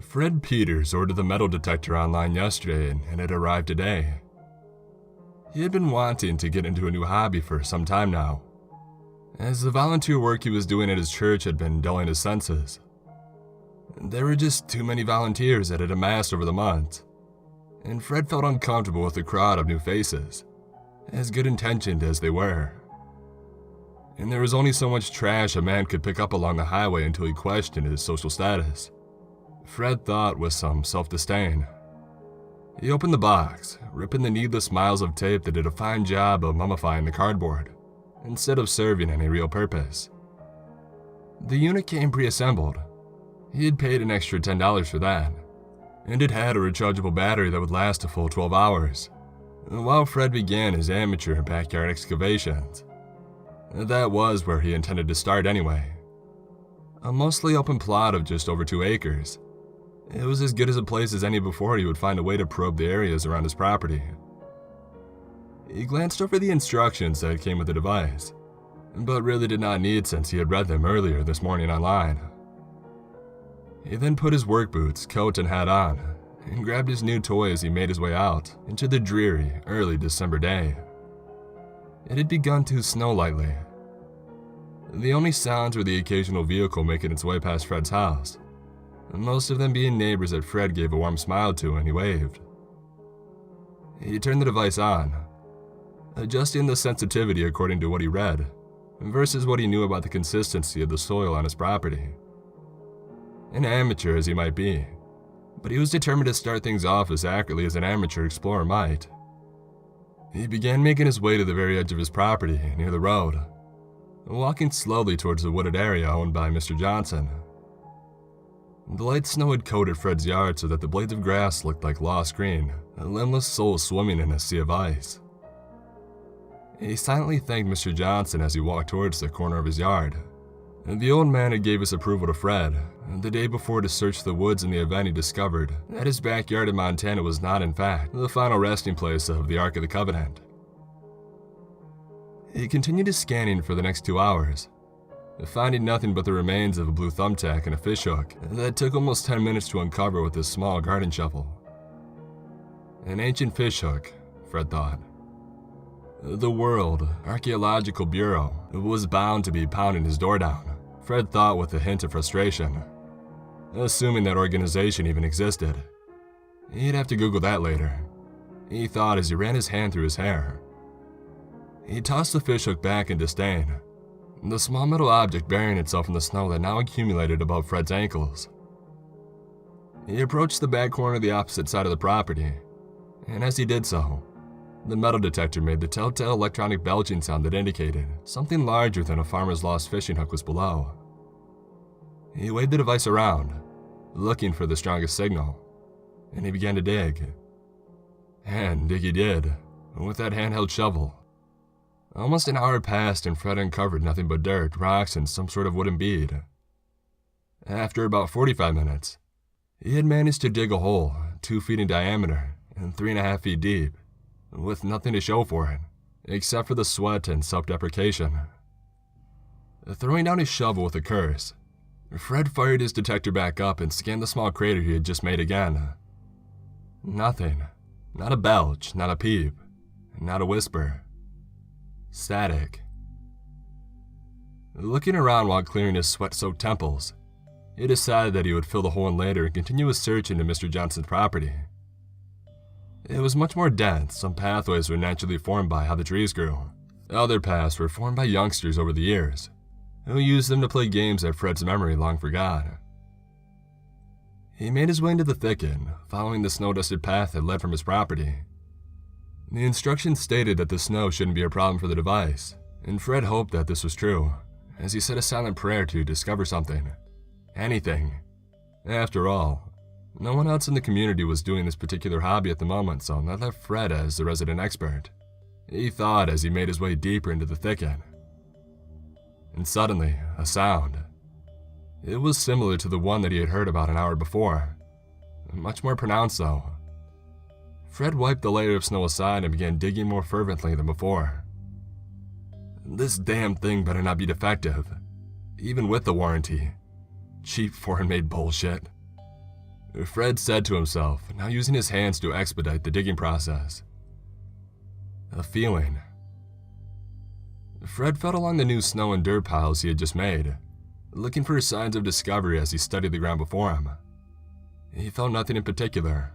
Fred Peters ordered the metal detector online yesterday and it arrived today. He had been wanting to get into a new hobby for some time now, as the volunteer work he was doing at his church had been dulling his senses. There were just too many volunteers that had amassed over the months, and Fred felt uncomfortable with the crowd of new faces, as good-intentioned as they were. And there was only so much trash a man could pick up along the highway until he questioned his social status, Fred thought with some self-disdain. He opened the box, ripping the needless miles of tape that did a fine job of mummifying the cardboard, instead of serving any real purpose. The unit came pre-assembled. He had paid an extra $10 for that, and it had a rechargeable battery that would last a full 12 hours, while Fred began his amateur backyard excavations. That was where he intended to start anyway. A mostly open plot of just over 2 acres. It was as good as a place as any before he would find a way to probe the areas around his property. He glanced over the instructions that came with the device, but really did not need since he had read them earlier this morning online. He then put his work boots, coat, and hat on, and grabbed his new toy as he made his way out into the dreary, early December day. It had begun to snow lightly. The only sounds were the occasional vehicle making its way past Fred's house, most of them being neighbors that Fred gave a warm smile to and he waved. He turned the device on, adjusting the sensitivity according to what he read, versus what he knew about the consistency of the soil on his property. An amateur as he might be, but he was determined to start things off as accurately as an amateur explorer might. He began making his way to the very edge of his property, near the road, walking slowly towards the wooded area owned by Mr. Johnson. The light snow had coated Fred's yard so that the blades of grass looked like lost green, a limbless soul swimming in a sea of ice. He silently thanked Mr. Johnson as he walked towards the corner of his yard. The old man had gave his approval to Fred the day before to search the woods in the event he discovered that his backyard in Montana was not, in fact, the final resting place of the Ark of the Covenant. He continued his scanning for the next 2 hours, finding nothing but the remains of a blue thumbtack and a fishhook that took almost 10 minutes to uncover with his small garden shovel. An ancient fishhook, Fred thought. The World Archaeological Bureau was bound to be pounding his door down, Fred thought with a hint of frustration. Assuming that organization even existed. He'd have to Google that later, he thought as he ran his hand through his hair. He tossed the fishhook back in disdain, the small metal object burying itself in the snow that now accumulated above Fred's ankles. He approached the back corner of the opposite side of the property, and as he did so, the metal detector made the telltale electronic belching sound that indicated something larger than a farmer's lost fishing hook was below. He waved the device around, looking for the strongest signal, and he began to dig. And dig he did, with that handheld shovel. Almost an hour passed and Fred uncovered nothing but dirt, rocks, and some sort of wooden bead. After about 45 minutes, he had managed to dig a hole 2 feet in diameter and 3.5 feet deep, with nothing to show for it, except for the sweat and self-deprecation. Throwing down his shovel with a curse, Fred fired his detector back up and scanned the small crater he had just made again. Nothing. Not a belch, not a peep, not a whisper. Static. Looking around while clearing his sweat-soaked temples, he decided that he would fill the hole in later and continue his search into Mr. Johnson's property. It was much more dense. Some pathways were naturally formed by how the trees grew. Other paths were formed by youngsters over the years, who used them to play games that Fred's memory long forgot. He made his way into the thicket, following the snow-dusted path that led from his property. The instructions stated that the snow shouldn't be a problem for the device, and Fred hoped that this was true, as he said a silent prayer to discover something. Anything. After all, no one else in the community was doing this particular hobby at the moment, so that left Fred as the resident expert, he thought as he made his way deeper into the thicket. And suddenly, a sound. It was similar to the one that he had heard about an hour before. Much more pronounced, though. Fred wiped the layer of snow aside and began digging more fervently than before. This damn thing better not be defective, even with the warranty. Cheap foreign-made bullshit. Fred said to himself, now using his hands to expedite the digging process. A feeling. Fred felt along the new snow and dirt piles he had just made, looking for signs of discovery as he studied the ground before him. He felt nothing in particular.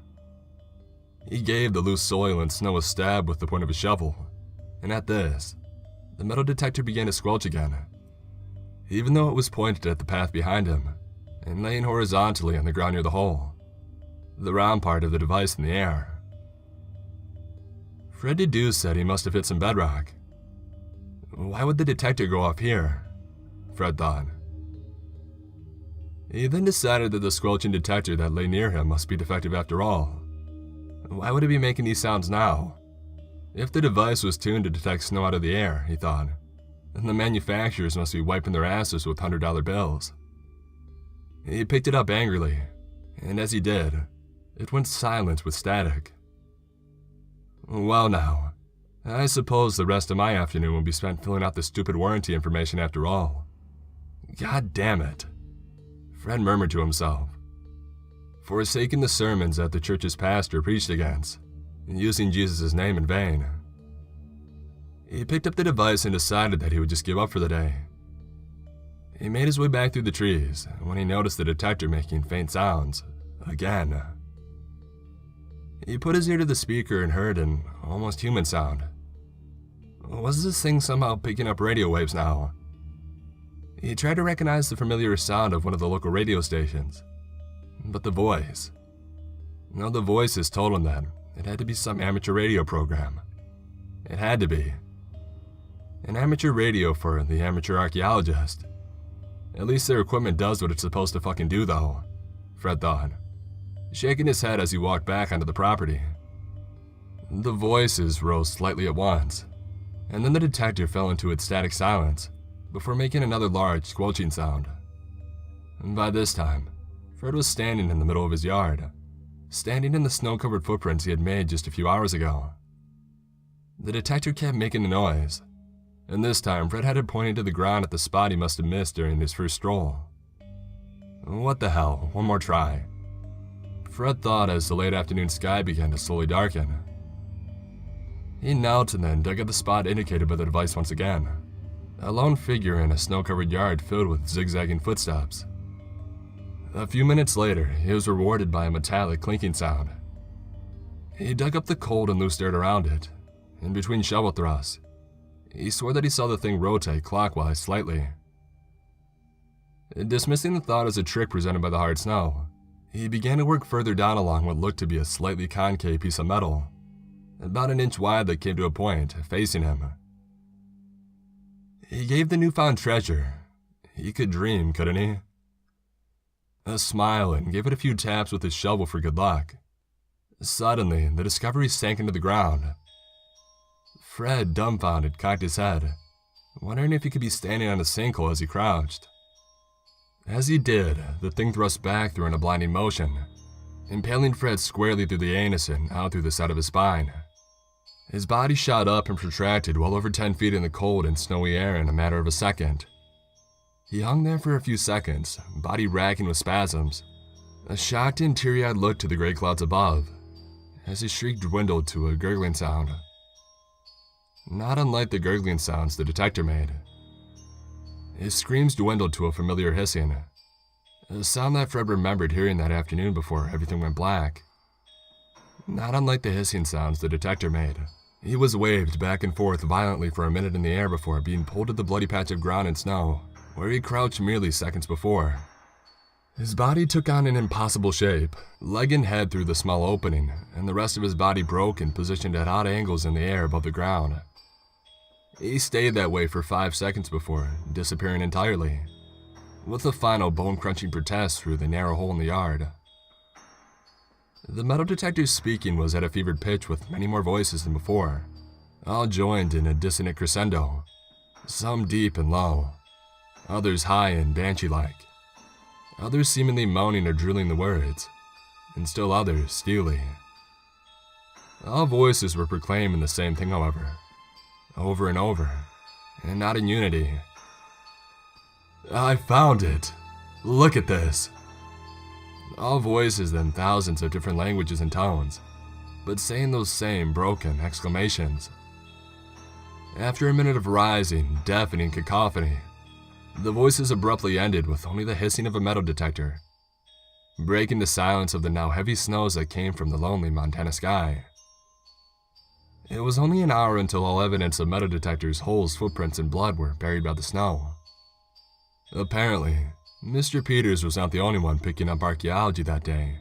He gave the loose soil and snow a stab with the point of his shovel, and at this, the metal detector began to squelch again, even though it was pointed at the path behind him and laying horizontally on the ground near the hole, the round part of the device in the air. Fred deduced that he must have hit some bedrock. Why would the detector go off here? Fred thought. He then decided that the squelching detector that lay near him must be defective after all. Why would it be making these sounds now? If the device was tuned to detect snow out of the air, he thought, then the manufacturers must be wiping their asses with $100 bills. He picked it up angrily, and as he did, it went silent with static. Well now, I suppose the rest of my afternoon will be spent filling out the stupid warranty information after all. God damn it, Fred murmured to himself, forsaking the sermons that the church's pastor preached against, and using Jesus' name in vain. He picked up the device and decided that he would just give up for the day. He made his way back through the trees when he noticed the detector making faint sounds, again. He put his ear to the speaker and heard an almost human sound. Was this thing somehow picking up radio waves now? He tried to recognize the familiar sound of one of the local radio stations, but the voice. No, the voices told him that it had to be some amateur radio program. It had to be. An amateur radio for the amateur archaeologist. At least their equipment does what it's supposed to fucking do though, Fred thought, shaking his head as he walked back onto the property. The voices rose slightly at once, and then the detector fell into its static silence before making another large squelching sound. And by this time, Fred was standing in the middle of his yard, standing in the snow-covered footprints he had made just a few hours ago. The detector kept making the noise, and this time Fred had it pointing to the ground at the spot he must have missed during his first stroll. What the hell, one more try, Fred thought as the late afternoon sky began to slowly darken. He knelt and then dug at the spot indicated by the device once again, a lone figure in a snow-covered yard filled with zigzagging footsteps. A few minutes later, he was rewarded by a metallic clinking sound. He dug up the cold and loose dirt around it, in between shovel thrusts. He swore that he saw the thing rotate clockwise slightly. Dismissing the thought as a trick presented by the hard snow, he began to work further down along what looked to be a slightly concave piece of metal, about an inch wide that came to a point, facing him. He gave the newfound treasure. He could dream, couldn't he? A smile and gave it a few taps with his shovel for good luck. Suddenly, the discovery sank into the ground. Fred, dumbfounded, cocked his head, wondering if he could be standing on a sinkhole as he crouched. As he did, the thing thrust back through in a blinding motion, impaling Fred squarely through the anus and out through the side of his spine. His body shot up and protracted well over 10 feet in the cold and snowy air in a matter of a second. He hung there for a few seconds, body racking with spasms, a shocked and teary-eyed look to the gray clouds above, as his shriek dwindled to a gurgling sound. Not unlike the gurgling sounds the detector made. His screams dwindled to a familiar hissing, a sound that Fred remembered hearing that afternoon before everything went black. Not unlike the hissing sounds the detector made. He was waved back and forth violently for a minute in the air before being pulled to the bloody patch of ground and snow, where he crouched merely seconds before. His body took on an impossible shape, leg and head through the small opening, and the rest of his body broke and positioned at odd angles in the air above the ground. He stayed that way for 5 seconds before disappearing entirely, with a final bone-crunching protest through the narrow hole in the yard. The metal detector's speaking was at a fevered pitch with many more voices than before, all joined in a dissonant crescendo, some deep and low, others high and banshee-like, others seemingly moaning or drilling the words, and still others steely. All voices were proclaiming the same thing, however, over and over, and not in unity. "I found it! Look at this!" All voices in thousands of different languages and tones, but saying those same broken exclamations. After a minute of rising, deafening cacophony, the voices abruptly ended with only the hissing of a metal detector, breaking the silence of the now heavy snows that came from the lonely Montana sky. It was only an hour until all evidence of metal detectors' holes, footprints, and blood were buried by the snow. Apparently, Mr. Peters was not the only one picking up archaeology that day.